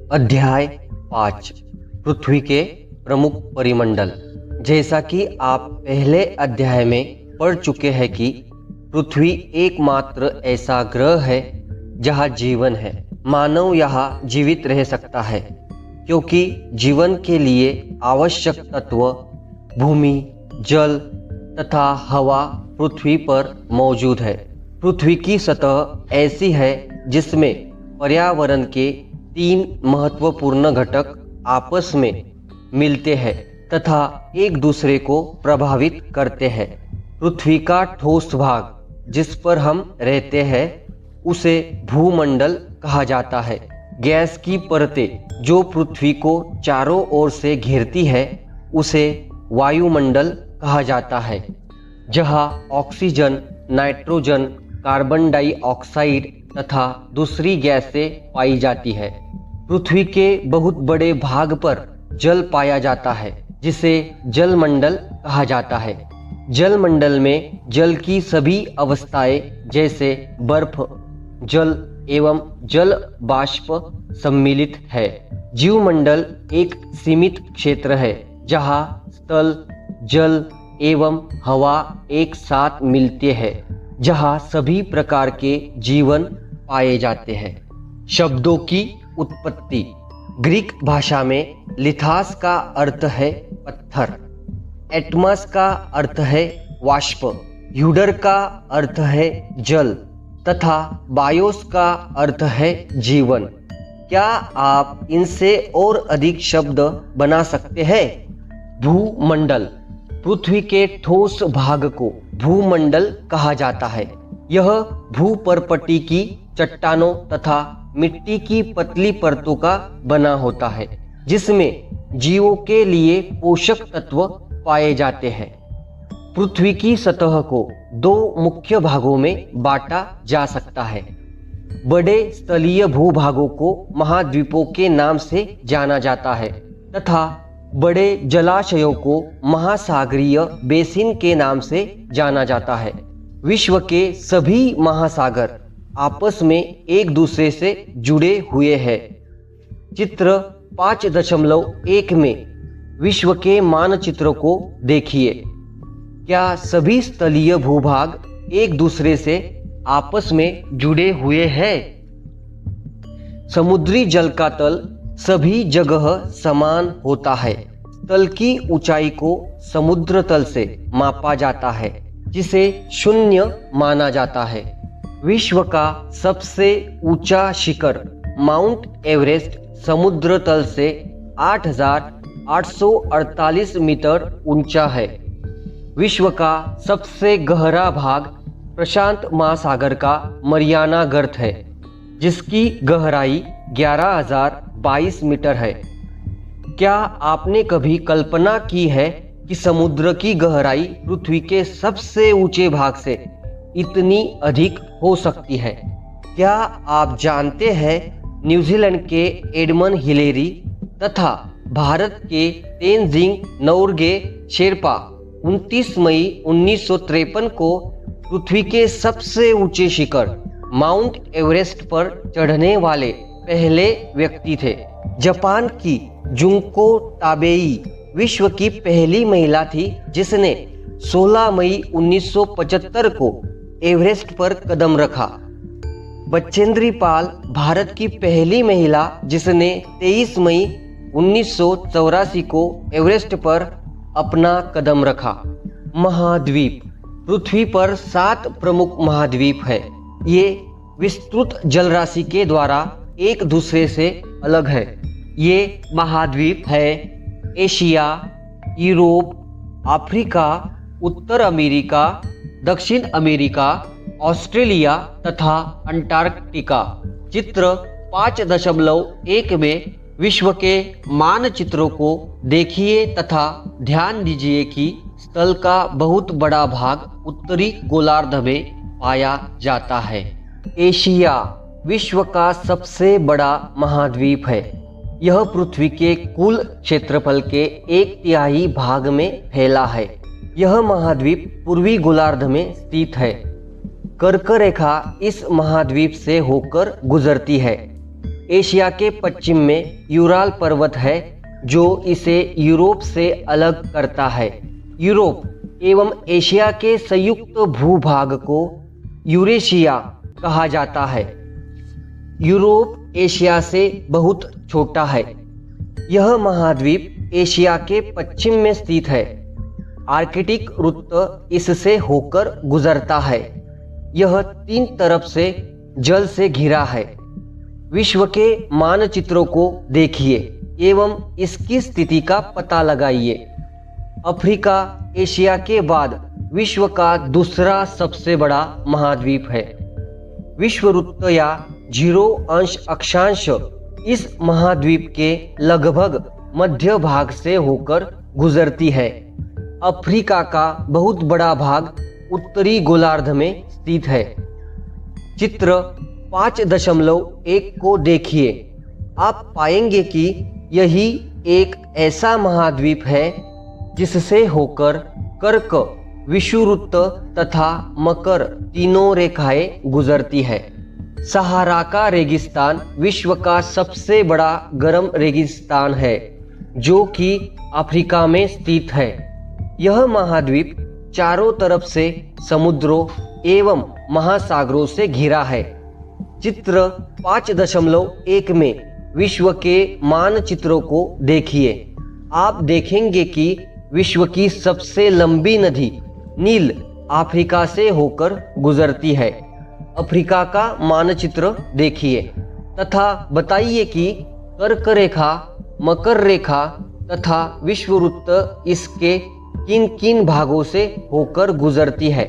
अध्याय 5 पृथ्वी के प्रमुख परिमंडल। जैसा कि आप पहले अध्याय में पढ़ चुके हैं कि पृथ्वी एकमात्र ऐसा ग्रह है जहां जीवन है। मानव यहां जीवित रह सकता है क्योंकि जीवन के लिए आवश्यक तत्व भूमि, जल तथा हवा पृथ्वी पर मौजूद है। पृथ्वी की सतह ऐसी है जिसमें पर्यावरण के 3 महत्वपूर्ण घटक आपस में मिलते हैं तथा एक दूसरे को प्रभावित करते हैं। पृथ्वी का ठोस भाग जिस पर हम रहते हैं उसे भूमंडल कहा जाता है। गैस की परतें जो पृथ्वी को चारों ओर से घेरती है उसे वायुमंडल कहा जाता है, जहां ऑक्सीजन, नाइट्रोजन, कार्बन डाइऑक्साइड तथा दूसरी गैसें पाई जाती है। पृथ्वी के बहुत बड़े भाग पर जल पाया जाता है जिसे जलमंडल कहा जाता है। जलमंडल में जल की सभी अवस्थाएं जैसे बर्फ, जल एवं जल बाष्प सम्मिलित है। जीवमंडल एक सीमित क्षेत्र है जहां स्थल, जल एवं हवा एक साथ मिलते हैं, जहां सभी प्रकार के जीवन पाए जाते हैं। शब्दों की उत्पत्ति। ग्रीक भाषा में लिथास का अर्थ है पत्थर, एटमस का अर्थ है वाष्प, यूडर का अर्थ है जल तथा बायोस का अर्थ है जीवन। क्या आप इनसे और अधिक शब्द बना सकते हैं? भूमंडल। पृथ्वी के ठोस भाग को भूमंडल कहा जाता है। यह भूपर्पटी की चट्टानों तथा मिट्टी की पतली परतों का बना होता है जिसमें जीवों के लिए पोषक तत्व पाए जाते हैं। पृथ्वी की सतह को 2 मुख्य भागों में बांटा जा सकता है। बड़े स्थलीय भूभागों को महाद्वीपों के नाम से जाना जाता है तथा बड़े जलाशयों को महासागरीय बेसिन के नाम से जाना जाता है। विश्व के सभी महासागर आपस में एक दूसरे से जुड़े हुए हैं। चित्र 5.1 में विश्व के मानचित्र को देखिए। क्या सभी स्थलीय भूभाग एक दूसरे से आपस में जुड़े हुए हैं? समुद्री जल का तल सभी जगह समान होता है। तल की ऊंचाई को समुद्र तल से मापा जाता है जिसे 0 माना जाता है। विश्व का सबसे ऊंचा शिखर माउंट एवरेस्ट समुद्र तल से 8,848 मीटर ऊंचा है। विश्व का सबसे गहरा भाग प्रशांत महासागर का मरियाना गर्त है जिसकी गहराई 11,022 मीटर है। क्या आपने कभी कल्पना की है कि समुद्र की गहराई पृथ्वी के सबसे ऊंचे भाग से इतनी अधिक हो सकती है? क्या आप जानते हैं न्यूजीलैंड के एडमंड हिलेरी तथा भारत के तेनजिंग नोर्गे शेरपा 29 मई 1953 को पृथ्वी के सबसे ऊंचे शिखर माउंट एवरेस्ट पर चढ़ने वाले पहले व्यक्ति थे। जापान की जुंको ताबेई विश्व की पहली महिला थी जिसने 16 मई 1975 को एवरेस्ट पर कदम रखा। बचेंद्री पाल भारत की पहली महिला जिसने 23 मई 1984 को एवरेस्ट पर अपना कदम रखा। महाद्वीप। पृथ्वी पर 7 प्रमुख महाद्वीप है। ये विस्तृत जलराशि के द्वारा एक दूसरे से अलग है। ये महाद्वीप है एशिया, यूरोप, अफ्रीका, उत्तर अमेरिका, दक्षिण अमेरिका, ऑस्ट्रेलिया तथा अंटार्कटिका। चित्र 5.1 में विश्व के मानचित्रों को देखिए तथा ध्यान दीजिए कि स्थल का बहुत बड़ा भाग उत्तरी गोलार्ध में पाया जाता है। एशिया विश्व का सबसे बड़ा महाद्वीप है। यह पृथ्वी के कुल क्षेत्रफल के 1/3 भाग में फैला है। यह महाद्वीप पूर्वी गोलार्ध में स्थित है। कर्क रेखा इस महाद्वीप से होकर गुजरती है। एशिया के पश्चिम में यूराल पर्वत है जो इसे यूरोप से अलग करता है। यूरोप एवं एशिया के संयुक्त भूभाग को यूरेशिया कहा जाता है। यूरोप एशिया से बहुत छोटा है। यह महाद्वीप एशिया के पश्चिम में स्थित है। आर्कटिक वृत्त इससे होकर गुजरता है। यह 3 तरफ से जल से घिरा है। विश्व के मानचित्रों को देखिए एवं इसकी स्थिति का पता लगाइए। अफ्रीका एशिया के बाद विश्व का दूसरा सबसे बड़ा महाद्वीप है। विषुववृत्त या 0 अंश अक्षांश इस महाद्वीप के लगभग मध्य भाग से होकर गुजरती है। अफ्रीका का बहुत बड़ा भाग उत्तरी गोलार्ध में स्थित है। चित्र 5.1 को देखिए। आप पाएंगे कि यही एक ऐसा महाद्वीप है जिससे होकर कर्क, विषुववृत्त तथा मकर तीनों रेखाएं गुजरती है। सहारा का रेगिस्तान विश्व का सबसे बड़ा गर्म रेगिस्तान है जो कि अफ्रीका में स्थित है। यह महाद्वीप चारों तरफ से समुद्रों एवं महासागरों से घिरा है। चित्र 5.1 में विश्व के मानचित्रों को देखिए। आप देखेंगे कि विश्व की सबसे लंबी नदी नील अफ्रीका से होकर गुजरती है। अफ्रीका का मानचित्र देखिए तथा बताइए कि कर्क रेखा, मकर रेखा तथा विषुववृत्त इसके किन किन भागों से होकर गुजरती है।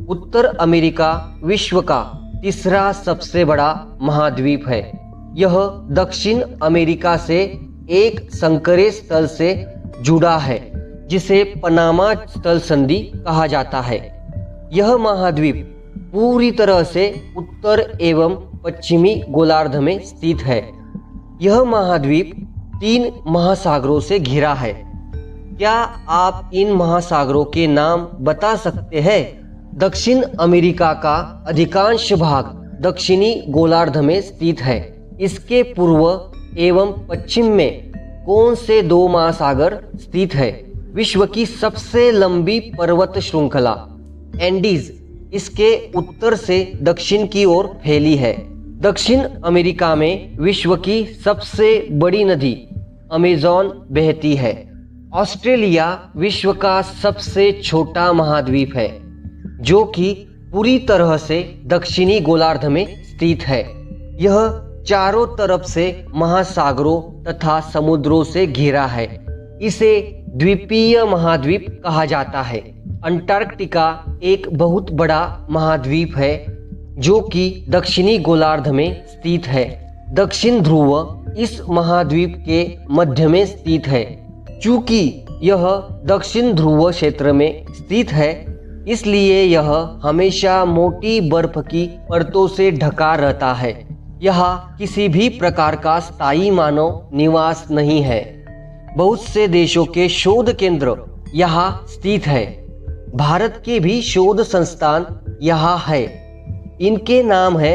उत्तर अमेरिका विश्व का तीसरा सबसे बड़ा महाद्वीप है। यह दक्षिण अमेरिका से एक संकरे स्थल से जुड़ा है जिसे पनामा स्थल संधि कहा जाता है। यह महाद्वीप पूरी तरह से उत्तर एवं पश्चिमी गोलार्ध में स्थित है। यह महाद्वीप 3 महासागरों से घिरा है। क्या आप इन महासागरों के नाम बता सकते हैं? दक्षिण अमेरिका का अधिकांश भाग दक्षिणी गोलार्ध में स्थित है। इसके पूर्व एवं पश्चिम में कौन से 2 महासागर स्थित है? विश्व की सबसे लंबी पर्वत श्रृंखला एंडीज इसके उत्तर से दक्षिण की ओर फैली है। दक्षिण अमेरिका में विश्व की सबसे बड़ी नदी अमेज़न बहती है। ऑस्ट्रेलिया विश्व का सबसे छोटा महाद्वीप है जो कि पूरी तरह से दक्षिणी गोलार्ध में स्थित है। यह चारों तरफ से महासागरों तथा समुद्रों से घिरा है। इसे द्वीपीय महाद्वीप कहा जाता है। अंटार्कटिका एक बहुत बड़ा महाद्वीप है जो कि दक्षिणी गोलार्ध में स्थित है। दक्षिण ध्रुव इस महाद्वीप के मध्य में स्थित है। चूंकि यह दक्षिण ध्रुव क्षेत्र में स्थित है इसलिए यह हमेशा मोटी बर्फ की परतों से ढका रहता है। यहाँ किसी भी प्रकार का स्थायी मानव निवास नहीं है। बहुत से देशों के शोध केंद्र यहाँ स्थित है। भारत के भी शोध संस्थान यहाँ है। इनके नाम है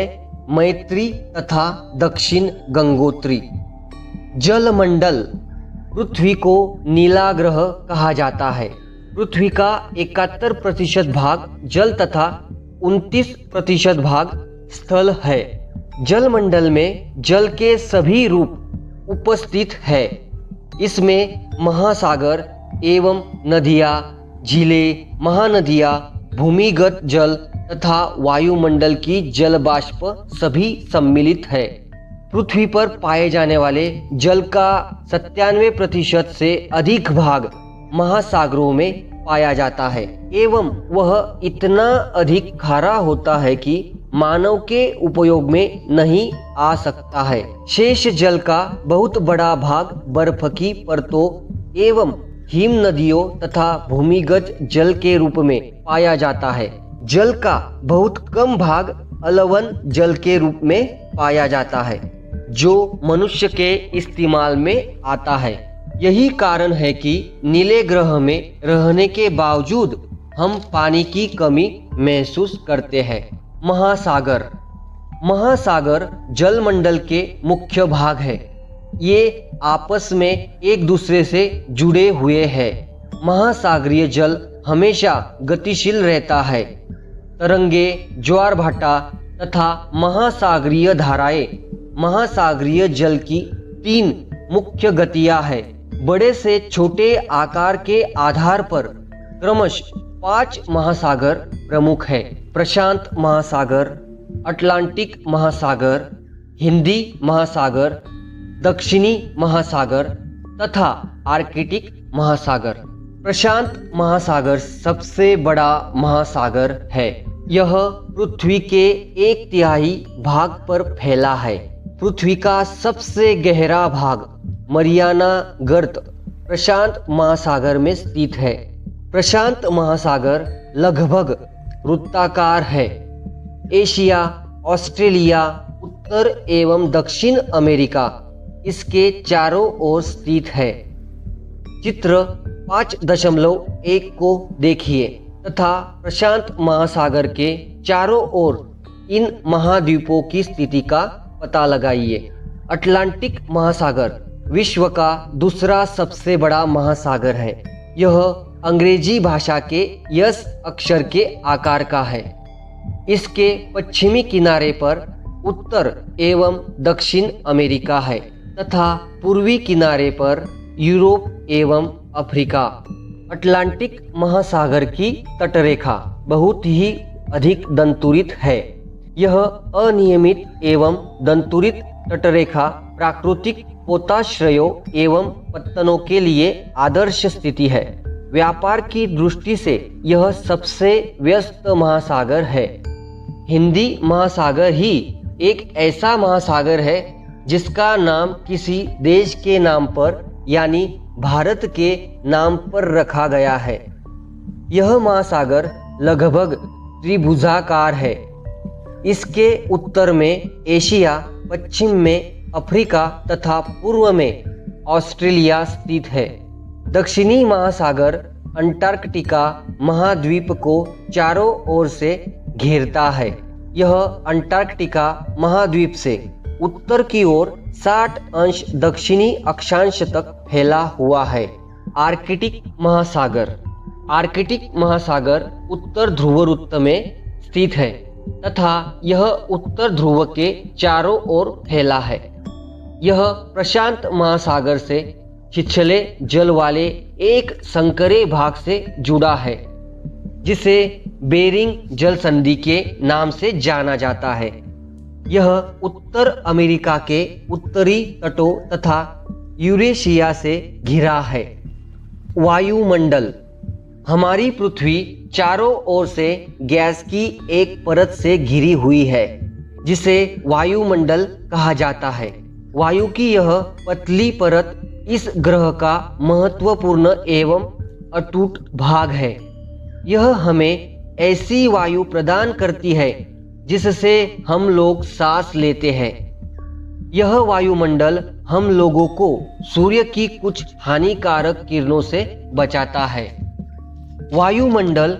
मैत्री तथा दक्षिण गंगोत्री। जलमंडल पृथ्वी को नीला ग्रह कहा जाता है। पृथ्वी का 71% भाग जल तथा 29% भाग स्थल है। जलमंडल में जल के सभी रूप उपस्थित है। इसमें महासागर एवं नदियाँ, झीलें, महानदियाँ, भूमिगत जल तथा वायुमंडल की जल बाष्प सभी सम्मिलित है। पृथ्वी पर पाए जाने वाले जल का 97% से अधिक भाग महासागरों में पाया जाता है एवं वह इतना अधिक खारा होता है कि मानव के उपयोग में नहीं आ सकता है। शेष जल का बहुत बड़ा भाग बर्फ की परतों एवं हिम नदियों तथा भूमिगत जल के रूप में पाया जाता है। जल का बहुत कम भाग अलवन जल के रूप में पाया जाता है जो मनुष्य के इस्तेमाल में आता है। यही कारण है कि नीले ग्रह में रहने के बावजूद हम पानी की कमी महसूस करते हैं। महासागर महासागर जलमंडल के मुख्य भाग है। ये आपस में एक दूसरे से जुड़े हुए हैं। महासागरीय जल हमेशा गतिशील रहता है। तरंगे, ज्वार भाटा तथा महासागरीय धाराएं महासागरीय जल की 3 मुख्य गतियां हैं। बड़े से छोटे आकार के आधार पर क्रमशः 5 महासागर प्रमुख है। प्रशांत महासागर, अटलांटिक महासागर, हिंदी महासागर, दक्षिणी महासागर तथा आर्कटिक महासागर। प्रशांत महासागर सबसे बड़ा महासागर है। यह पृथ्वी के 1/3 भाग पर फैला है। पृथ्वी का सबसे गहरा भाग मरियाना गर्त प्रशांत महासागर में स्थित है। प्रशांत महासागर लगभग वृत्ताकार है। एशिया, ऑस्ट्रेलिया, उत्तर एवं दक्षिण अमेरिका इसके चारों ओर स्थित है। चित्र 5.1 को देखिए तथा प्रशांत महासागर के चारों ओर इन महाद्वीपों की स्थिति का पता लगाइए। अटलांटिक महासागर विश्व का दूसरा सबसे बड़ा महासागर है। यह अंग्रेजी भाषा के यस अक्षर के आकार का है। इसके पश्चिमी किनारे पर उत्तर एवं दक्षिण अमेरिका है तथा पूर्वी किनारे पर यूरोप एवं अफ्रीका। अटलांटिक महासागर की तटरेखा बहुत ही अधिक दंतुरित है। यह अनियमित एवं दंतुरित तटरेखा प्राकृतिक पोताश्रयों एवं पत्तनों के लिए आदर्श स्थिति है। व्यापार की दृष्टि से यह सबसे व्यस्त महासागर है। हिंदी महासागर ही एक ऐसा महासागर है जिसका नाम किसी देश के नाम पर यानी भारत के नाम पर रखा गया है। यह महासागर लगभग त्रिभुजाकार है। इसके उत्तर में एशिया, पश्चिम में अफ्रीका तथा पूर्व में ऑस्ट्रेलिया स्थित है। दक्षिणी महासागर अंटार्कटिका महाद्वीप को चारों ओर से घेरता है। यह अंटार्कटिका महाद्वीप से उत्तर की ओर 60 अंश दक्षिणी अक्षांश तक फैला हुआ है। आर्कटिक महासागर उत्तर ध्रुववृत्त में स्थित है तथा यह उत्तर ध्रुव के चारों ओर फैला है। यह प्रशांत महासागर से छिछले जल वाले एक संकरे भाग से जुड़ा है जिसे बेरिंग जल संधि के नाम से जाना जाता है। यह उत्तर अमेरिका के उत्तरी तटों तथा यूरेशिया से घिरा है। वायुमंडल। हमारी पृथ्वी चारों ओर से गैस की एक परत से घिरी हुई है जिसे वायुमंडल कहा जाता है। वायु की यह पतली परत इस ग्रह का महत्वपूर्ण एवं अटूट भाग है। यह हमें ऐसी वायु प्रदान करती है जिससे हम लोग सांस लेते हैं। यह वायुमंडल हम लोगों को सूर्य की कुछ हानिकारक किरणों से बचाता है। वायुमंडल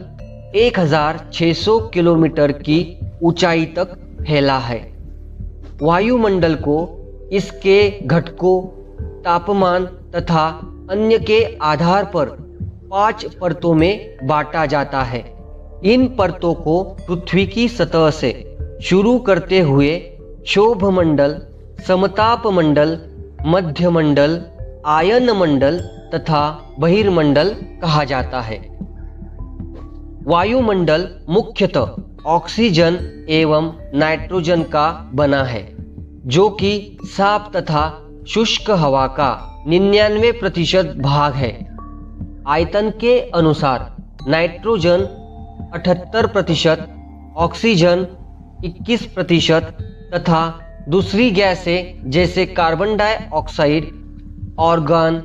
1600 किलोमीटर की ऊंचाई तक फैला है। वायुमंडल को इसके घटकों, तापमान तथा अन्य के आधार पर 5 परतों में बांटा जाता है। इन परतों को पृथ्वी की सतह से शुरू करते हुए क्षोभमंडल, समतापमंडल, मध्यमंडल, आयनमंडल तथा बहिर्मंडल कहा जाता है। वायुमंडल मुख्यतः ऑक्सीजन एवं नाइट्रोजन का बना है जो कि साफ तथा शुष्क हवा का 99% भाग है। आयतन के अनुसार नाइट्रोजन 78%, ऑक्सीजन 21% तथा दूसरी गैसें जैसे कार्बन डाइऑक्साइड, ऑर्गन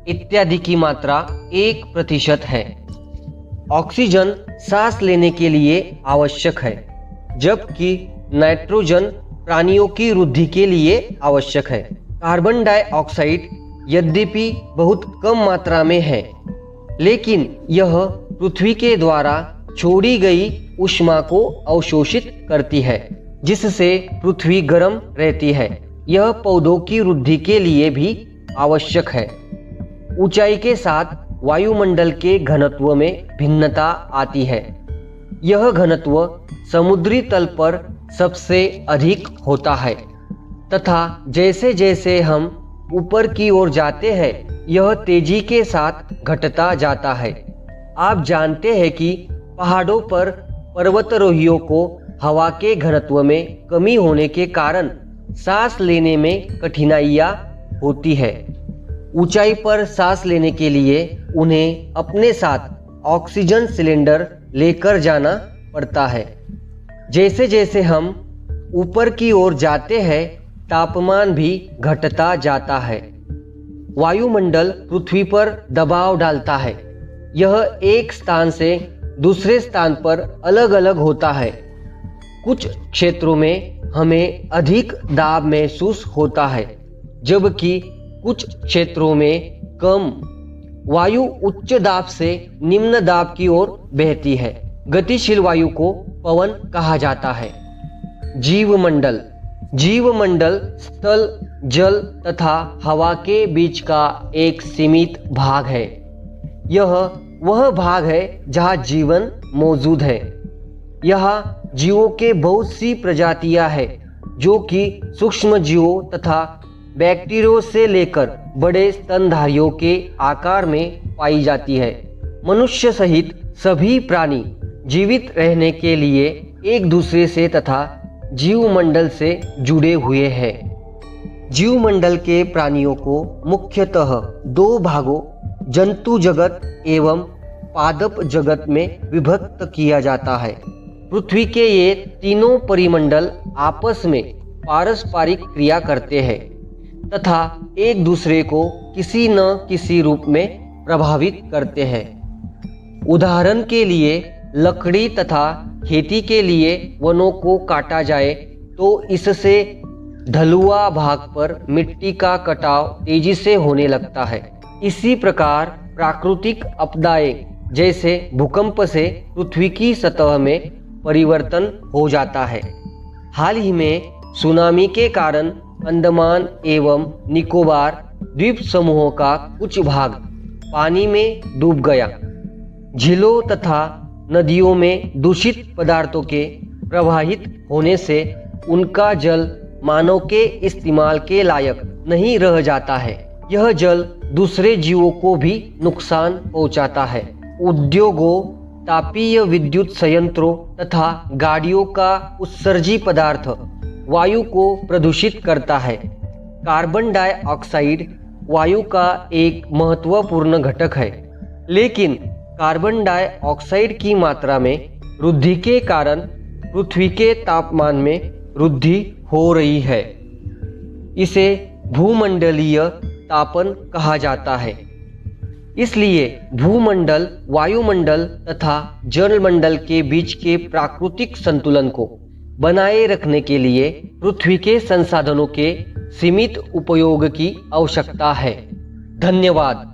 इत्यादि की मात्रा 1% है। ऑक्सीजन सांस लेने के लिए आवश्यक है जबकि नाइट्रोजन प्राणियों की वृद्धि के लिए आवश्यक है। कार्बन डाइऑक्साइड यद्यपि बहुत कम मात्रा में है लेकिन यह पृथ्वी के द्वारा छोड़ी गई ऊष्मा को अवशोषित करती है। जिससे पृथ्वी गर्म रहती है। यह पौधों की वृद्धि के लिए भी आवश्यक है। ऊंचाई के साथ वायुमंडल के घनत्व में भिन्नता आती है। यह घनत्व समुद्री तल पर सबसे अधिक होता है तथा जैसे जैसे हम ऊपर की ओर जाते हैं यह तेजी के साथ घटता जाता है। आप जानते हैं कि पहाड़ों पर पर्वतारोहियों को हवा के घनत्व में कमी होने के कारण सांस लेने में कठिनाइयाँ होती है। ऊंचाई पर सांस लेने के लिए उन्हें अपने साथ ऑक्सीजन सिलेंडर लेकर जाना पड़ता है। जैसे जैसे हम ऊपर की ओर जाते हैं तापमान भी घटता जाता है। वायुमंडल पृथ्वी पर दबाव डालता है। यह एक स्थान से दूसरे स्थान पर अलग अलग होता है। कुछ क्षेत्रों में हमें अधिक दाब महसूस होता है जबकि कुछ क्षेत्रों में कम। वायु उच्च दाब से निम्न दाब की ओर बहती है। गतिशील वायु को पवन कहा जाता है। जीवमंडल जीवमंडल स्थल, जल तथा हवा के बीच का एक सीमित भाग है। यह वह भाग है जहाँ जीवन मौजूद है। यहाँ जीवों के बहुत सी प्रजातियां हैं जो कि सूक्ष्म जीवों तथा बैक्टीरिया से लेकर बड़े स्तनधारियों के आकार में पाई जाती है। मनुष्य सहित सभी प्राणी जीवित रहने के लिए एक दूसरे से तथा जीवमंडल से जुड़े हुए हैं। जीवमंडल के प्राणियों को मुख्यतः दो भागों जंतु जगत एवं पादप जगत में विभक्त किया जाता है। पृथ्वी के ये तीनों परिमंडल आपस में पारस्परिक क्रिया करते हैं तथा एक दूसरे को किसी न किसी रूप में प्रभावित करते हैं। उदाहरण के लिए लकड़ी तथा खेती के लिए वनों को काटा जाए तो इससे ढलुआ भाग पर मिट्टी का कटाव तेजी से होने लगता है। इसी प्रकार प्राकृतिक आपदाएं जैसे भूकंप से पृथ्वी की सतह में परिवर्तन हो जाता है। हाल ही में सुनामी के कारण अंडमान एवं निकोबार द्वीप समूहों का कुछ भाग पानी में डूब गया। झीलों तथा नदियों में दूषित पदार्थों के प्रवाहित होने से उनका जल मानव के इस्तेमाल के लायक नहीं रह जाता है। यह जल दूसरे जीवों को भी नुकसान पहुंचाता है। उद्योगों, तापीय विद्युत संयंत्रों तथा गाड़ियों का उत्सर्जी पदार्थ वायु को प्रदूषित करता है। कार्बन डाइऑक्साइड वायु का एक महत्वपूर्ण घटक है, लेकिन कार्बन डाइऑक्साइड की मात्रा में वृद्धि के कारण पृथ्वी के तापमान में वृद्धि हो रही है। इसे भूमंडलीय तापन कहा जाता है। इसलिए भूमंडल, वायुमंडल तथा जलमंडल के बीच के प्राकृतिक संतुलन को बनाए रखने के लिए पृथ्वी के संसाधनों के सीमित उपयोग की आवश्यकता है। धन्यवाद।